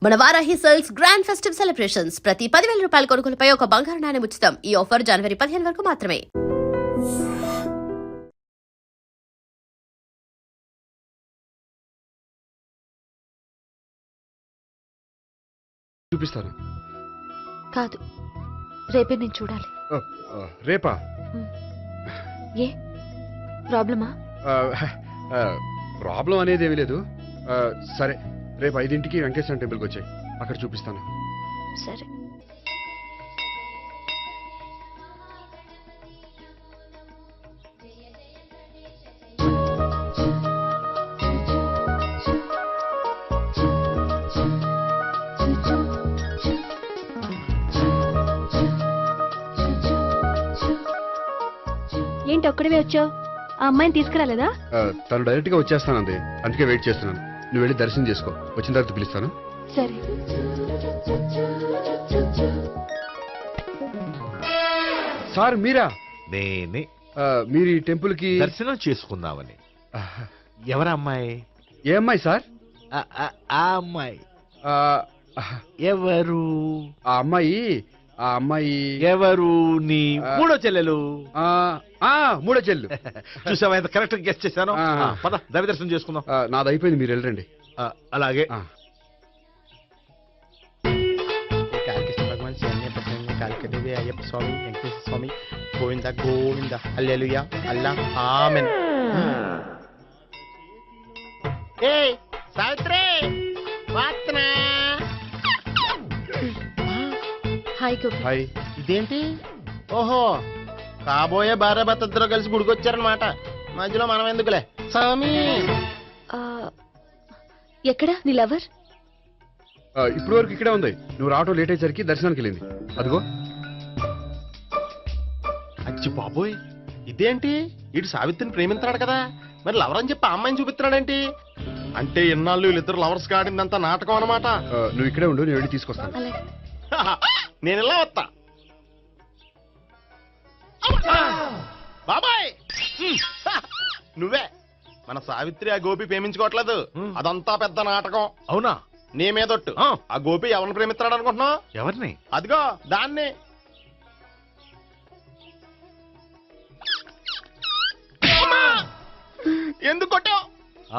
మన Varahi sales grand festive celebrations ప్రతి 10,000 రూపాయల కొనుగోలుపై ఒక బంగారు నాణెం ఉచితం. ఈ ఆఫర్ జనవరి 15 వరకు మాత్రమే. చూపిస్తాను. కాదు, రేపే నేను చూడాలి. రేపా? ఏ ప్రాబ్లమా? ప్రాబ్లం అనేది ఏమీ లేదు. సరే, రేపు 5ంటికి వెంకటేశ్వర టెంపుల్కి వచ్చాయి, అక్కడ చూపిస్తాను. సరే. ఏంటి ఒక్కడివే వచ్చావు? ఆ అమ్మాయిని తీసుకురాలేదా? తను డైరెక్ట్ గా వచ్చేస్తానంది, అందుకే వెయిట్ చేస్తున్నాను. నువ్వు వెళ్ళి దర్శనం చేసుకో, వచ్చిన తర్వాత పిలుస్తాను. సరే. సార్ మీరా? నేనే. మీరు ఈ టెంపుల్ కి దర్శనం చేసుకుందామని. ఎవరు అమ్మాయి? ఏ అమ్మాయి సార్? ఆ అమ్మాయి ఆ, ఎవరు? ఆ అమ్మాయి ఎవరు? నీ మూడో చెల్లెలు. మూడో చెల్లు. చూసావా ఎంత కరెక్ట్ గెస్ట్ చేశాను. పద దైవ దర్శనం చేసుకుందాం. నాది అయిపోయింది, మీరు వెళ్ళండి. అలాగే. కాళికేశ్వర భగవాన్ శరణ్య ప్రసన్న కాళికదేవి అయ్యప్ప స్వామి వెంకటేశ్వర స్వామి గోవింద గోవింద హల్లెలూయా అల్లా ఆమెన్. ఏయ్ సావిత్రి, వాత్నా. హాయ్ గోపి. హాయ్. ఇదేంటి? ఓహో, కాబోయే భార్య భర్త ఇద్దరు కలిసి గుడికొచ్చారనమాట. మధ్యలో మనం ఎందుకులే స్వామి. ఎక్కడ నీ లవర్? ఇప్పుడు వరకు ఇక్కడే ఉంది. నువ్వు రావటం లేట్ అయ్యేసరికి దర్శనానికి వెళ్ళింది. అదిగో. అచ్చి బాబోయ్, ఇదేంటి? ఇటు సావిత్రిని ప్రేమిస్తున్నాడు కదా, మరి లవర్ అని చెప్పి ఆ అమ్మాయిని చూపిస్తున్నాడేంటి? అంటే ఇన్నాళ్ళు వీళ్ళిద్దరు లవర్స్ కాడిందంతా నాటకం అనమాట. నువ్వు ఇక్కడే ఉండు, నేను వెళ్ళి తీసుకొస్తాను. అలాగే. నేను ఇలా వస్తా. బాబాయ్, నువ్వే మన సావిత్రి ఆ గోపి ప్రేమించుకోవట్లేదు, అదంతా పెద్ద నాటకం. అవునా? నీ మీదొట్టు. ఆ గోపి ఎవరిని ప్రేమిస్తున్నాడు అనుకుంటున్నావు? ఎవరిని? అదిగో దాన్ని. ఎందుకు కొట్టావు?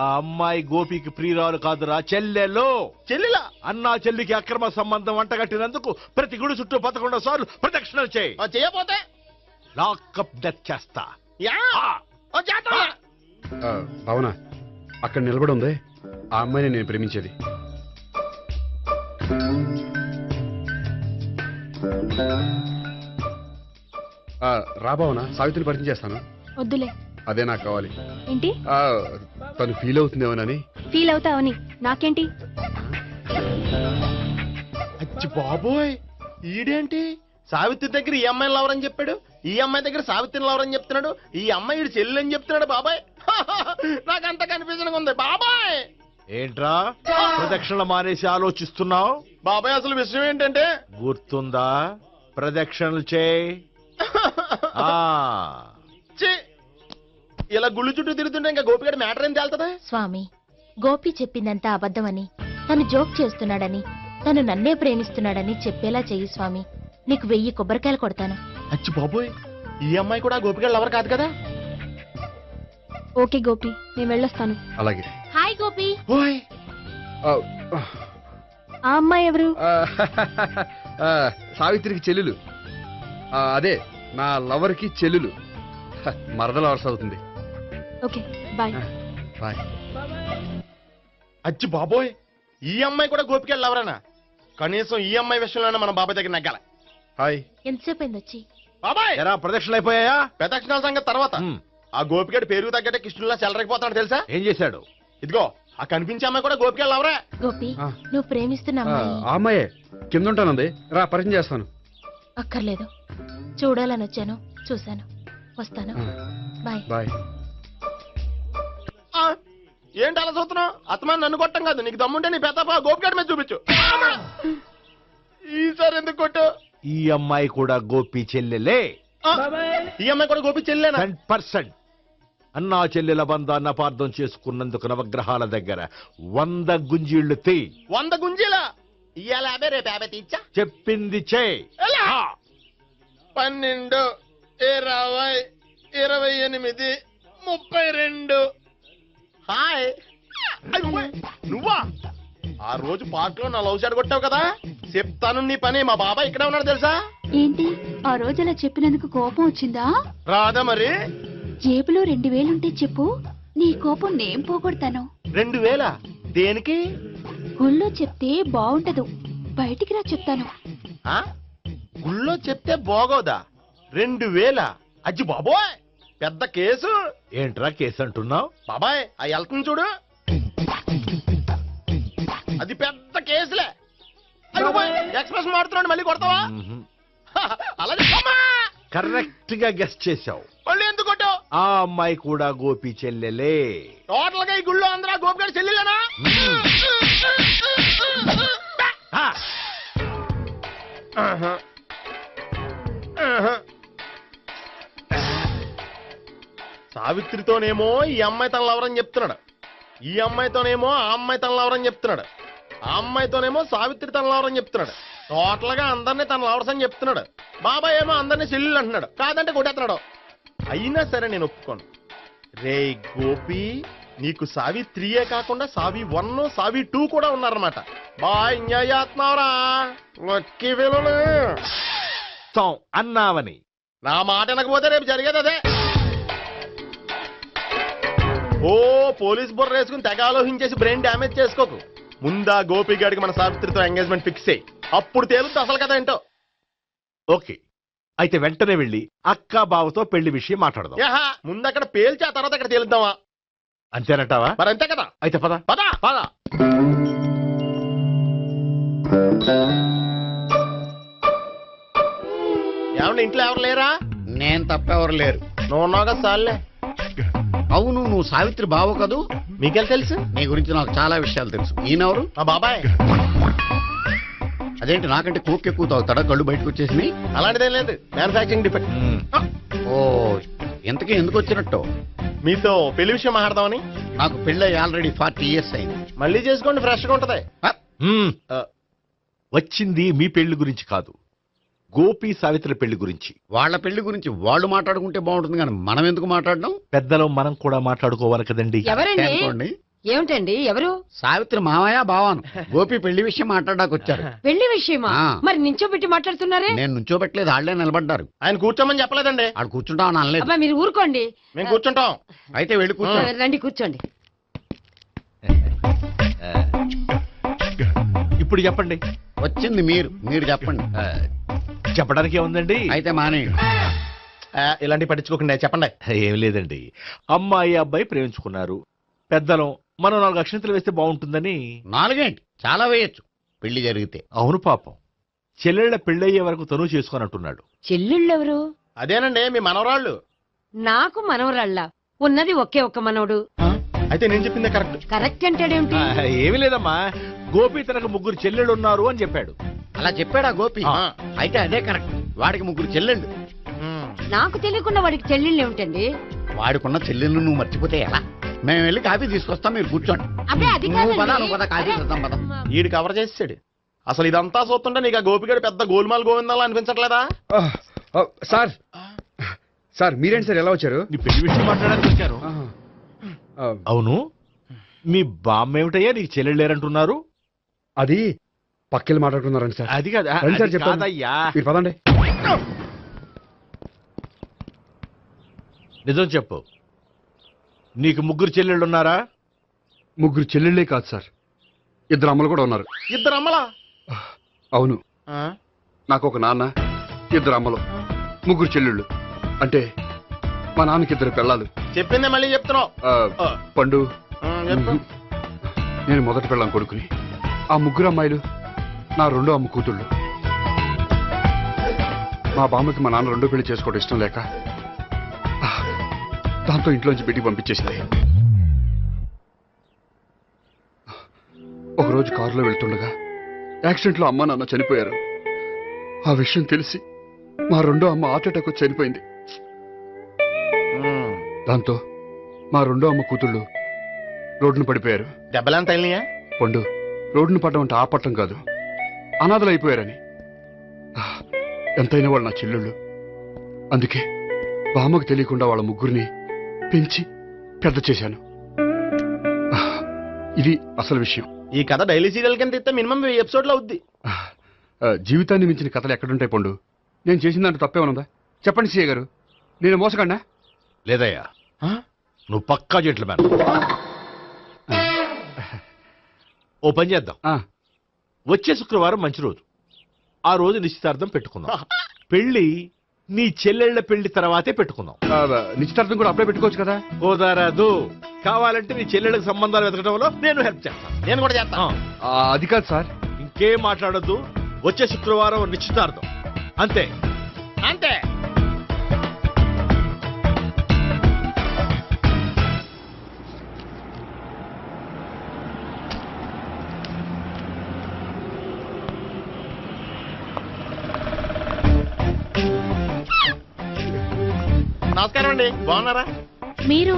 ఆ అమ్మాయి గోపికి ప్రియురాలు కాదురా, చెల్లెలు. చెల్లిలా? అన్నా చెల్లికి అక్రమ సంబంధం వంటగట్టినందుకు ప్రతి గుడి చుట్టూ 11 సార్లు ప్రదక్షిణలు చేయి. చేయపోతే లాకప్ డెత్ చేస్తా. భావన, అక్కడ నిలబడి ఉంది ఆ అమ్మాయిని నేను ప్రేమించేది. రా భావన, సావిత్రిని పరిచయం చేస్తాను. వద్దులే. అదే నాకు కావాలి. ఏంటి? తను ఫీల్ అవుతుందేమోనని. ఫీల్ అవుతావని నాకేంటి? అచ్చి బాబోయ్, ఈడేంటి సావిత్రి దగ్గర ఈ అమ్మాయిని లవర్ అని చెప్పాడు, ఈ అమ్మాయి దగ్గర సావిత్రిని లవర్ అని చెప్తున్నాడు, ఈ అమ్మాయి ఈడు చెల్లి అని చెప్తున్నాడు. బాబాయ్, నాకంత కన్ఫ్యూజన్ ఉంది బాబాయ్. ఏంట్రా ప్రదక్షిణ మానేసి ఆలోచిస్తున్నావు? బాబాయ్, అసలు విషయం ఏంటంటే గుర్తుందా? ప్రదక్షిణలు చేయి. ఇలా గుళ్ళు చుట్టూ తిరుగుతుంటే ఇంకా గోపిగడ మ్యాటర్ ఏం తేలుతుందా? స్వామి, గోపి చెప్పిందంతా అబద్ధమని, తను జోక్ చేస్తున్నాడని, తను నన్నే ప్రేమిస్తున్నాడని చెప్పేలా చెయ్యి స్వామి. నీకు 1000 కొబ్బరికాయలు కొడతాను. అచ్చి బాబోయ్, ఈ అమ్మాయి కూడా గోపిగడ లవర్ కాదు కదా? ఓకే గోపి, నేను వెళ్ళొస్తాను. అలాగే. హాయ్ గోపి. ఓయ్, ఆ అమ్మాయి ఎవరు? సావిత్రికి చెల్లెలు. అదే నా లవర్ కి చెల్లెలు. మరద లవర్స్ అవుతుంది. Okay, bye. బాయ్. అచ్చి బాబోయ్, ఈ అమ్మాయి కూడా గోపిగడ లవరేనా? కనీసం ఈ అమ్మాయి విషయంలోనే మన బాబాయ్ దగ్గర నగ్గాల. హాయ్. ఎంతసేపు అయింది వచ్చి? బాబాయ్, ఎరా ప్రదక్షిణలు అయిపోయాయా? ప్రదక్షిణాల సంగతి తర్వాత. ఆ గోపిగడ పేరు తగ్గట్టే కృష్ణుల్లా చెలరైపోతాడు తెలుసా? ఏం చేశాడు? ఇదిగో ఆ కనిపించే అమ్మాయి కూడా గోపిగడ లవరే. గోపి, నువ్వు ప్రేమిస్తున్న అమ్మాయి ఆ అమ్మాయే కింద ఉంటానంది. రా, పరిచయం చేస్తాను. అక్కర్లేదు, చూడాలని వచ్చాను, చూశాను, వస్తాను. బాయ్. బాయ్. ఏంటి అలా చూస్తున్నావు? అత్తమాని నన్ను కొట్టం కాదు, నీకు దమ్ముంటే నీ పెద్ద గోపిగడ మీద చూపించు. ఈసారి ఎందుకు కొట్టు? ఈ అమ్మాయి కూడా గోపి చెల్లెలే. ఈ అమ్మాయి కూడా గోపి చెల్లెనా? 10%. అన్నా చెల్లెల బంధాన్ని అపార్థం చేసుకున్నందుకు నవగ్రహాల దగ్గర 100 గుంజీళ్లు తీ. 100 గుంజీలా? ఇవాళ 50 రేపు 50 తీచ్చా చెప్పింది చే 12 20 28 32 హాయ్ నువ్వా ఆ రోజు పార్క్ లో నా లవ్ షాట్ కొట్టావు కదా చెప్తాను నీ పని మా బాబాయ్ ఇక్కడే ఉన్నాడు తెలుసా ఏంటి ఆ రోజు అలా చెప్పినందుకు కోపం వచ్చిందా? రాదా మరి జేబులో 2000 ఉంటే చెప్పు, నీ కోపం నేను పోగొడతాను. 2000 దేనికి గుళ్ళో చెప్తే బాగుంటదు, బయటికి రా చెప్తాను. ఆ గుళ్ళో చెప్తే బాగోదా 2000 అజ్జి బాబోయ్ పెద్ద కేసు ఏంట్రా కేసు అంటున్నావు? బాబాయ్ ఆ వెళ్తుంది చూడు అది పెద్ద కేసులే ఎక్స్ప్రెస్ మారుతున్నాడు మళ్ళీ కొడతావా అలాగే కరెక్ట్ గా గెస్ట్ చేశావు. మళ్ళీ ఎందుకు కొట్టావు ఆ అమ్మాయి కూడా గోపి చెల్లెలే. టోటల్ గా ఈ గుళ్ళో అందరూ గోపిగాడి చెల్లెలేనా ఆ, ఆహా. ఆహా. సావిత్రితోనేమో ఈ అమ్మాయి తన లవరని చెప్తున్నాడు, ఈ అమ్మాయితోనేమో ఆ అమ్మాయి తన లవరని చెప్తున్నాడు, ఆ అమ్మాయితోనేమో సావిత్రి తన లవరని చెప్తున్నాడు. టోటల్ గా అందరినీ తన లవర్స్ అని చెప్తున్నాడు. బాబాయ్ ఏమో అందరినీ చెల్లెలు అంటున్నాడు, కాదంటే కొట్టేస్తున్నాడు. అయినా సరే నేను ఒప్పుకోను. రే గోపి నీకు సావిత్రియే కాకుండా సావి 1 సావి 2 కూడా ఉన్నారన్నమాట. బాయ్ ఎంజాయ్ చేస్తున్నావురా లక్కీ ఫెలోలు. తాం అన్నావని నా మాట వినకపోతే రేపు జరిగేది అదే. ఓ పోలీస్ బుర్ర వేసుకుని తెగ ఆలోచించేసి బ్రెయిన్ డ్యామేజ్ చేసుకోకు. ముందా గోపి గారికి మన సావిత్రితో ఎంగేజ్మెంట్ ఫిక్స్ అయ్యి అప్పుడు తేలుతుంది అసలు కదా ఏంటో. ఓకే, అయితే వెంటనే వెళ్ళి అక్క బావతో పెళ్లి విషయం మాట్లాడదాం. యహా ముందు అక్కడ పేల్చి ఆ తర్వాత అక్కడ తేలుద్దామా? అంతేనంటావా? మరి అంతే కదా. అయితే పద పదా పద. ఏమన్నా ఇంట్లో ఎవరు లేరా? నేను తప్పెవరు లేరు. నువ్వు ఉన్నావు కదా సార్లే. అవును, నువ్వు సావిత్రి బావు కదూ? మీకెళ్ళి తెలుసు? నీ గురించి నాకు చాలా విషయాలు తెలుసు. ఈయనెవరు? మా బాబాయ్. అదేంటి నాకంటే కోక్ ఎక్కువ తాగుతాడా? కళ్ళు బయటకు వచ్చేసి. అలాంటిదేం లేదు, మ్యానుఫాక్చరింగ్ డిఫెక్ట్. ఓ, ఇంతకీ ఎందుకు వచ్చినట్టు? మీతో పెళ్లి విషయం మాట్లాడదామని. నాకు పెళ్ళి ఆల్రెడీ 40 years అయింది. మళ్ళీ చేసుకోండి, ఫ్రెష్ గా ఉంటది. మ్మ్. వచ్చింది మీ పెళ్లి గురించి కాదు, గోపి సావిత్రి పెళ్లి గురించి. వాళ్ళ పెళ్లి గురించి వాళ్ళు మాట్లాడుకుంటే బాగుంటుంది, కానీ మనం ఎందుకు మాట్లాడడం? పెద్దలో మనం కూడా మాట్లాడుకోవాలి కదండి. ఎవరండి? అనుకోండి. ఏమిటండి ఎవరు? సావిత్రి మామయ్య బావాను. గోపి పెళ్లి విషయం మాట్లాడడానికి వచ్చారు. పెళ్లి విషయమా? ఆ. మరి నించోబెట్టి మాట్లాడుతున్నారే? నేను నుంచోబెట్టలేదు, వాళ్ళే నిలబడ్డారు. ఆయన కూర్చోమని చెప్పలేదండి. వాళ్ళు కూర్చుంటామని అనలేదు. అబ్బా మీరు ఊరుకోండి. మేము కూర్చుంటాం. అయితే వెళ్ళి కూర్చో. రండి కూర్చోండి. ఇప్పుడు చెప్పండి. వచ్చింది మీరు చెప్పండి. చెప్పడానికి ఏముందండి? అయితే మానేయండి. ఇలాంటివి పట్టించుకోకుండా చెప్పండి. ఏం లేదండి, అమ్మాయి అబ్బాయి ప్రేమించుకున్నారు. పెద్దలం మనం 4 అక్షంతలు వేస్తే బాగుంటుందని. 4 ఏంటి, చాలా వేయొచ్చు పెళ్లి జరిగితే. అవును పాపం, చెల్లెళ్ళ పెళ్ళయ్యే వరకు తను చేసుకొని అంటున్నాడు. చెల్లెళ్ళెవరు? అదేనండి మీ మనవరాళ్ళు. నాకు మనవరాళ్ళ ఉన్నది ఒకే ఒక్క మనవడు. అయితే నేను చెప్పిందే కరెక్ట్. కరెక్ట్ అంటాడేమిటి? ఏమి లేదమ్మా, గోపి తనకు 3 చెల్లెళ్ళు ఉన్నారు అని చెప్పాడు. అలా చెప్పాడా గోపి? ఆ. అయితే అదే కరెక్ట్. వాడికి 3 చెల్లెళ్ళు. నాకు తెలియకుండా వాడికి చెల్లెళ్ళు ఏమిటండి? వాడికున్న చెల్లెళ్ళు నువ్వు మర్చిపోతే ఎలా? మేము వెళ్ళి కాఫీ తీసుకొస్తాం, మీరు కూర్చోండి. అబ్బే అది నువ్వు పద, కాదండి. నువ్వు పద, కాఫీ చేద్దాం పద. ఈడు కవర్ చేసాడు. అసలు ఇదంతా చూస్తుంటే నీకు ఆ గోపిగడు పెద్ద గోల్మాల్ గోవిందాలు అనిపించట్లేదా? సార్ సార్ మీరేంటి సార్ ఎలా వచ్చారు? నీ పెళ్లి విషయం మాట్లాడడానికి వచ్చాను. అవును, మీ బామ్మ ఏమిటయ్యా నీకు చెల్లెళ్ళు లేరంటున్నారు? అది పక్కెళ్ళి మాట్లాడుకున్నారండి సార్. అది కాదు, రండి సార్ అది చెప్తాను. కాదయ్యా. మీరు పదండి. నిజం చెప్పు, నీకు 3 చెల్లెళ్ళు ఉన్నారా? 3 చెల్లెళ్ళే కాదు సార్, 2 అమ్మలు కూడా ఉన్నారు. 2 అమ్మలా? అవును, ఆ? నాకు ఒక నాన్న, 2 అమ్మలు, 3 చెల్లెళ్ళు. అంటే మా నాన్నకి 2 పిల్లలు. చెప్పిందే మళ్ళీ చెప్తున్నావు. పండు, చెప్పు. నేను మొదటి పెళ్ళాం కొడుకుని. ఆ 3 అమ్మాయిలు నా 2వ అమ్మ కూతుళ్ళు. మా బామ్మకి మా నాన్న 2వ పెళ్లి చేసుకోవడం ఇష్టం లేక దాంతో ఇంట్లోంచి బిడ్డికి పంపించేసింది. ఒకరోజు కారులో వెళ్తుండగా యాక్సిడెంట్లో అమ్మ నాన్న చనిపోయారు. ఆ విషయం తెలిసి మా 2వ అమ్మ హార్ట్ అటాక్ వచ్చి చనిపోయింది. దాంతో మా 2వ అమ్మ కూతుళ్ళు రోడ్డును పడిపోయారు. దెబ్బలంత వెళ్ళినాయా? పండు, రోడ్డును పడడం అంటే ఆపట్టం కాదు, అనాథలు అయిపోయారని. ఎంతైనా వాళ్ళు నా చెల్లెళ్ళు. అందుకే బామ్మకు తెలియకుండా వాళ్ళ ముగ్గురిని పెంచి పెద్ద చేశాను. ఇది అసలు విషయం. ఈ కథ డైలీ సీరియల్ కింద ఇస్తే మినిమం 1000 ఎపిసోడ్లు అవుద్ది. జీవితాన్ని మించిన కథలు ఎక్కడుంటాయి పండు? నేను చేసిన దాంట్లో తప్పేమనుందా? చెప్పండి సీఏ గారు, నేను మోసగండా? లేదయ్యా, నువ్వు పక్కా చెట్లు మేన. ఓ పని చేద్దాం, వచ్చే శుక్రవారం మంచి రోజు, ఆ రోజు నిశ్చితార్థం పెట్టుకుందాం. పెళ్లి నీ చెల్లెళ్ల పెళ్లి తర్వాతే పెట్టుకుందాం. నిశ్చితార్థం కూడా అప్పుడే పెట్టుకోవచ్చు కదా? కుదరదు. కావాలంటే నీ చెల్లెళ్ళకి సంబంధాలు వెతకడంలో నేను హెల్ప్ చేస్తాను. నేను కూడా చేస్తాను. అది కాదు సార్. ఇంకేం మాట్లాడొద్దు. వచ్చే శుక్రవారం నిశ్చితార్థం, అంతే అంతే. నమస్కారం అండి, బాగున్నారా? మీరు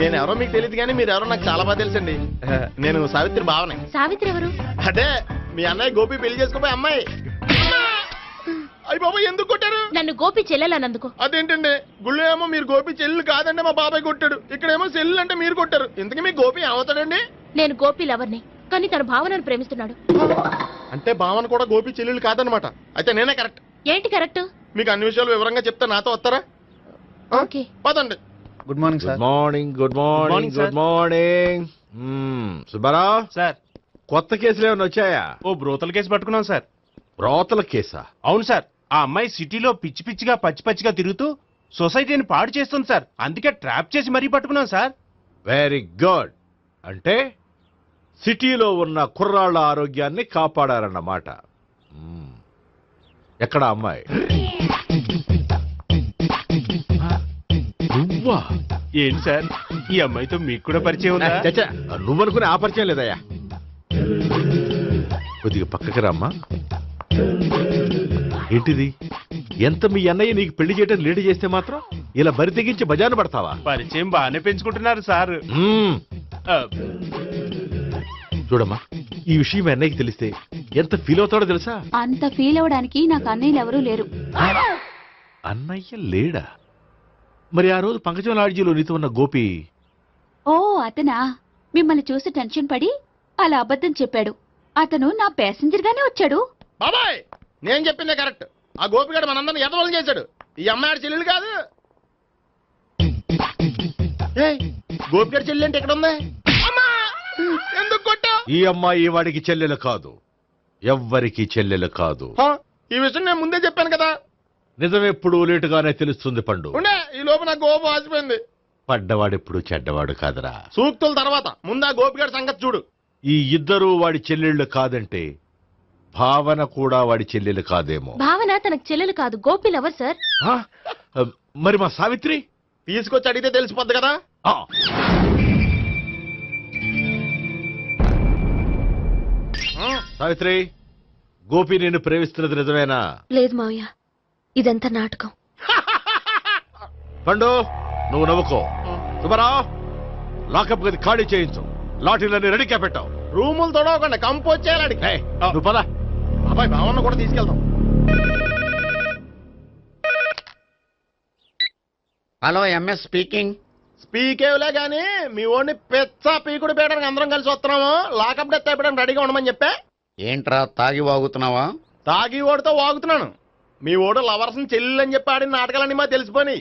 నేను ఎవరో మీకు తెలియదు కానీ మీరు ఎవరో నాకు చాలా బాగా తెలుసండి. నేను సావిత్రి భావనే. సావిత్రి ఎవరు? అదే మీ అన్నయ్య గోపి పెళ్లి చేసుకోపోయి అమ్మాయి. అయ్యి బాబాయ్, ఎందుకు కొట్టారు? నన్ను గోపి చెల్లెలన్నందుకు. అదేంటండి, గుళ్ళు ఏమో మీరు గోపి చెల్లు కాదంటే మా బాబాయ్ కొట్టాడు, ఇక్కడేమో చెల్లు అంటే మీరు కొట్టారు. ఇంతకీ మీ గోపి ఏమవుతాడండి? నేను గోపి లవర్ని, కానీ తన భావనను ప్రేమిస్తున్నాడు. అంటే భావన కూడా గోపి చెల్లెలు కాదనమాట. అయితే నేనే కరెక్ట్. ఏంటి కరెక్ట్? మీకు అన్ని విషయాలు వివరంగా చెప్తే నాతో వస్తారా? ఓకే, పదండి. Good morning good morning. Good morning. Good morning. Subbarao sir, కొత్త కేసులు ఏమైనా వచ్చాయా? ఓ బ్రోతల కేసు పట్టుకున్నాం సార్. బ్రోతల కేసా? అవును సార్, ఆ అమ్మాయి సిటీలో పిచ్చి పిచ్చిగా పచ్చి పచ్చిగా తిరుగుతూ సొసైటీని పాడు చేస్తుంది సార్. అందుకే ట్రాప్ చేసి మరీ పట్టుకున్నాం సార్. Very good. అంటే సిటీలో ఉన్న కుర్రాళ్ళ ఆరోగ్యాన్ని కాపాడారన్నమాట. ఎక్కడ అమ్మాయి? నువ్వా? ఏంటి సార్, ఈ అమ్మాయితో మీకు కూడా పరిచయం ఉందా? చచ్చా, నువ్వనుకునే ఆ పరిచయం లేదయ్యా. కొద్దిగా పక్కకి రామ్మా. ఏంటిది? ఎంత మీ అన్నయ్య నీకు పెళ్లి చేయడం లేట్ చేస్తే మాత్రం ఇలా బరి తెగించి బజారు పడతావా? పరిచయం బాగానే పెంచుకుంటున్నారు సార్. చూడమ్మా, ఈ విషయం మీ అన్నయ్యకి తెలిస్తే ఎంత ఫీల్ అవుతాడో తెలుసా? అంత ఫీల్ అవడానికి నాకు అన్నయ్యలు ఎవరూ లేరు. అన్నయ్య లేడా? మరి ఆ రోజు పంకజం లాడ్జీలో నీతో ఉన్న గోపి? ఓ అతనా? మిమ్మల్ని చూసి టెన్షన్ పడి అలా అబద్ధం చెప్పాడు. అతను నా ప్యాసింజర్ గానే వచ్చాడు. బాబాయ్, నేను చెప్పిందే కరెక్ట్. ఆ గోపిగాడు మనందరిని ఎదవలం చేశాడు. ఈ అమ్మాయి చెల్లెలు కాదు. గోపిగాడి చెల్లి అంటే ఇక్కడ ఉంది. ఎందుకు కొట్టా? ఈ అమ్మాయి వాడికి చెల్లెలు కాదు, ఎవ్వరికి చెల్లెలు కాదు. ఈ విషయం నేను ముందే చెప్పాను కదా. నిజమెప్పుడు లేటుగానే తెలుస్తుంది పండు. ఉండే, ఈ లోపు నా గోపు ఆసిపోయింది. పడ్డవాడెప్పుడు చెడ్డవాడు కాదురా. సూక్తుల తర్వాత ముందు ఆ గోపిగాడి సంగతి చూడు. ఈ ఇద్దరూ వాడి చెల్లెళ్ళు కాదంటే భావన కూడా వాడి చెల్లెలు కాదేమో. భావన తనకు చెల్లెలు కాదు, గోపి లవర్ సార్. ఆ? మరి మా సావిత్రి? తీసుకొచ్చి అడిగితే తెలిసిపోద్ది కదా. ఆ. సావిత్రి, గోపి నేను ప్రేమిస్తున్నది నిజమేనా? లేదు మావయ్య, ఇదంతా నాటకం. పండు, నువ్వు నవ్వుకో. సుబ్బారావు, లాకప్ గది ఖాళీ చేయించు. లాఠీలన్నీ రెడీగా పెట్టావు. రూములు తొడవకుండా కంపోజ్ చేయాలి. నువ్వు పద. అబ్బాయి భావన కూడా తీసుకెళ్తాం. Hello, MS speaking. స్పీకేవ్లే గానీ మీ ఓడిని పెచ్చ పీకుడు పేయడానికి అందరం కలిసి వస్తున్నాము. లాకప్ డెత్ అయిపోయడానికి రెడీగా ఉండమని చెప్పే. ఏంట్రా తాగి వాగుతున్నావా? తాగి ఓడితో వాగుతున్నాను. మీ ఓడు లవర్స్ని చెల్లెలని చెప్పి ఆడిన నాటకాలన్నీ మా తెలిసిపోయి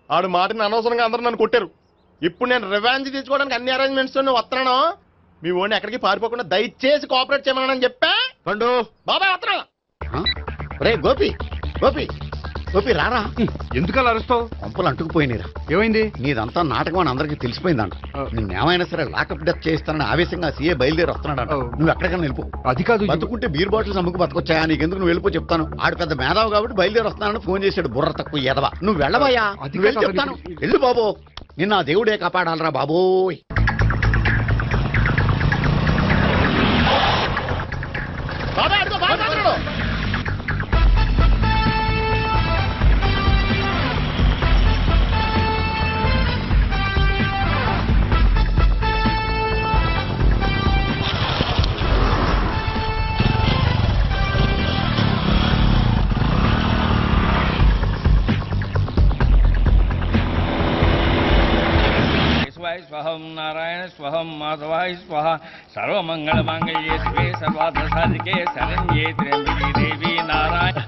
ఆడు మాటని అనవసరంగా అందరూ నన్ను కొట్టారు. ఇప్పుడు నేను రివెంజ్ తీసుకోవడానికి అన్ని అరేంజ్మెంట్స్ వస్తున్నాను. మీ ఓడిని ఎక్కడికి పారిపోకుండా దయచేసి కోఆపరేట్ చేయమని చెప్పా. పండు, బాబాయ్ వస్తున్నా. రే గోపి, గోపి, గోపి రారా. ఎందుకలా అరుస్తావు? పంపులు అంటుకుపోయినరా. ఏమైంది? నీదంతా నాటకం అని అందరికీ తెలిసిపోయిందంట. నిన్నేమైనా సరే లాకప్ డెత్ చేస్తానని ఆవేశంగా సీఏ బయలుదేరి వస్తున్నాడు. నువ్వు ఎక్కడికైనా వెళ్ళిపో. అది కాదు, బతుకుంటే బీర్ బాటిల్స్ అమ్ముకు బతకొచ్చాయా? నీకెందుకు, నువ్వు వెళ్ళిపో చెప్తాను. ఆడు పెద్ద మేధావు కాబట్టి బయలుదేరి వస్తానని ఫోన్ చేశాడు. బుర్ర తక్కువ ఎదవా. నువ్వు వెళ్ళవయ్యా, నువ్వు వెళ్ళి చెప్తాను. వెళ్ళు బాబో, నిన్న ఆ దేవుడే కాపాడాలరా బాబోయ్. బాబాయ్ అడుగు, బాబాయ్ అడుగు. స్వహం మాధవాయ స్వహ సర్వమంగళమాంగళ్యే శివే సర్వార్థసాధికే శరణ్యే త్ర్యంబకే దేవి నారాయణ.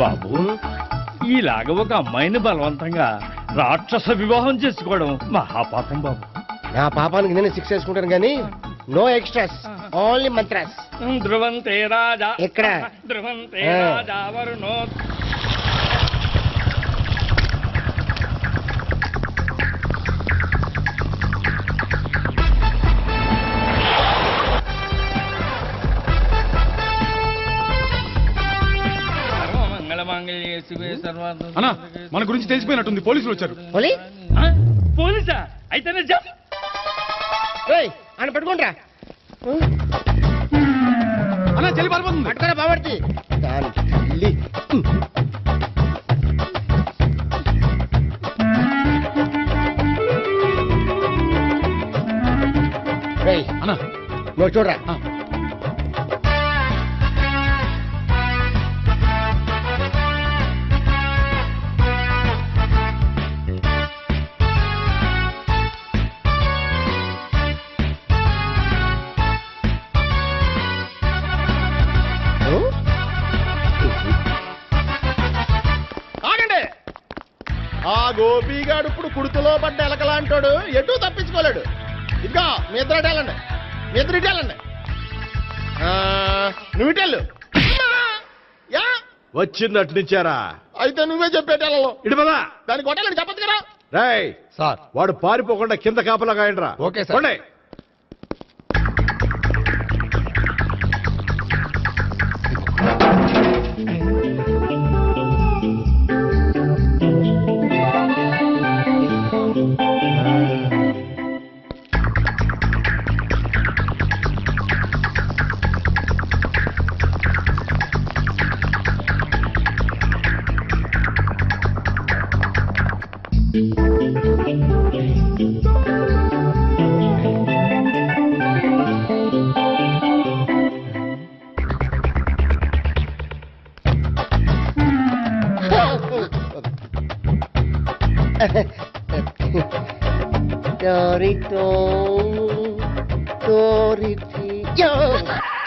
బాబు, ఇలాగ ఒక అమ్మాయిని బలవంతంగా రాక్షస వివాహం చేసుకోవడం మహాపాపం బాబు. నా పాపానికి నేను శిక్ష వేసుకుంటాను కానీ నో ఎక్స్ట్రాస్, ఓన్లీ మంత్రాస్. ధ్రువంతే రాజా ఎక్కడ? ధ్రువంతే రాజా వరుణో. సర్వమంగళమాంగళ్యే శివే సర్వార్థ. అన్నా, మన గురించి తెలిసిపోయినట్టుంది, పోలీసులు వచ్చారు. ఓలీ పోలీసా? అయితేనే చెప్పు. అని పట్టుకుంటా అన్నా, చెల్లి పారిపోతుంది. పట్టుకోరా బాబర్తి దాని తల్లి. రేయ్, అన్నా, నువ్వు చూడరా. ఆగండి. ఆ గోపిగాడు ఇప్పుడు కుడుతులో పడ్డ ఎలకలాంటాడు, ఎటు తప్పించుకోలేడు. ఇదిగా మీ ఇద్దరు ఇటు వెళ్ళండి, మీ ఇద్దరు ఇటు వెళ్ళండి. నువ్వు ఇటు వెళ్ళు. యా, వచ్చిందటు నుంచారా? అయితే నువ్వే చెప్పేటెళ్ళలో ఇటు పదా. దాన్ని కొట్టాలని చెప్పచ్చు కదా. రేయ్ సార్. వాడు పారిపోకుండా కింద కాపలా కాయండిరా. Okay sir. పోండి. Dorito, Dorito.